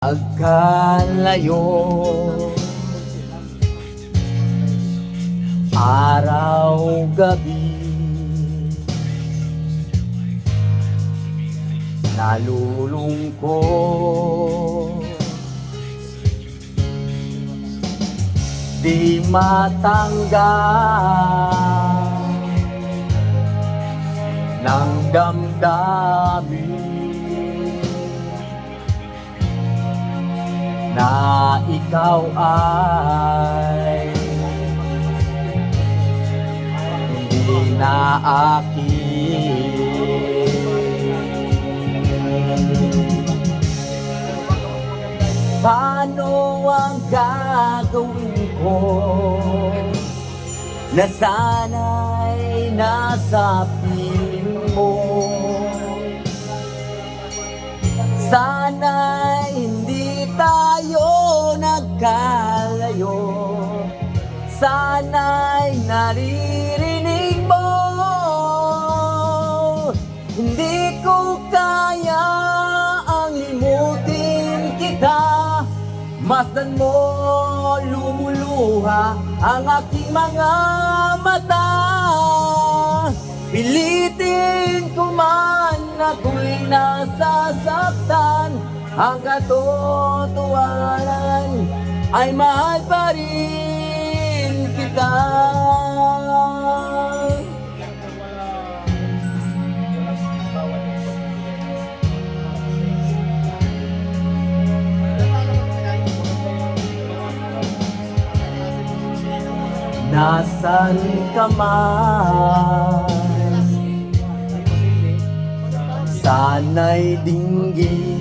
Pagkalayo, araw-gabi, nalulungkot, di matanggap ng damdamin na ikaw ay hindi na akin. Paano ang gagawin ko na sana'y nasa piling mo? Sana'y hindi tayo nagkalayo, sana'y naririnig mo. Hindi ko kaya ang limutin kita, masdan mo lumuluha ang aking mga mata. Pilitin ko man ako'y nasasaktan, ang katotohanan ay mahal pa rin kita. Nasaan ka man, sana'y dinggin.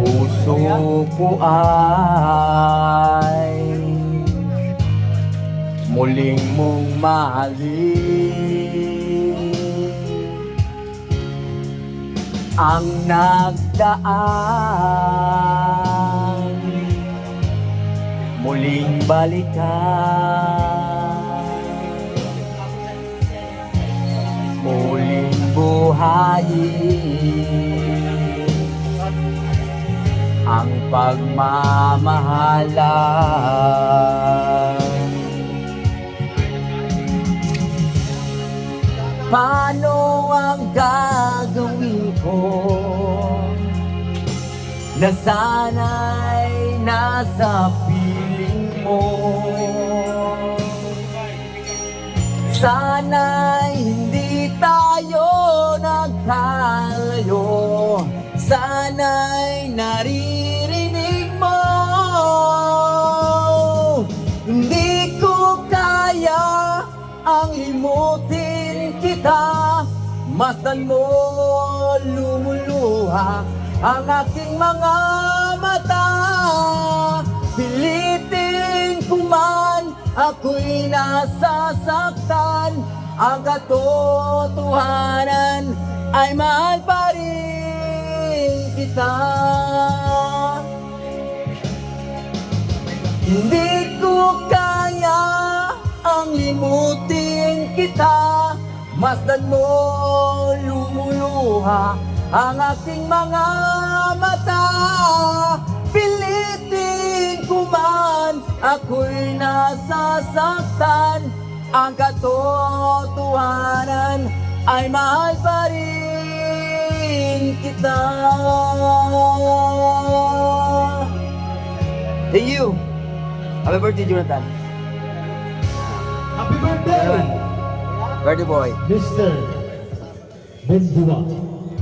Puso ko ay muling mong mahalin. Ang nagdaan muling balikan, muling buhayin ang pagmamahalan. Paano ang gagawin ko na sana'y nasa piling mo? Sana'y hindi tayo nagkalayo, sana'y naririnig mo. Hindi ko kaya ang limutin kita, masdan mo lumuluha ang aking mga mata. Pilitin ko man ako'y nasasaktan, ang katotohanan ay mahal pa rin kita. Hindi ko kaya ang limutin kita, masdan mo lumuluha ang aking mga mata. Pilitin ko man ako'y nasasaktan, ang katotohanan ay mahal pa rin kita. Hey you! Happy birthday, Jonathan. Happy birthday, Birthday boy. Mr. Bendua.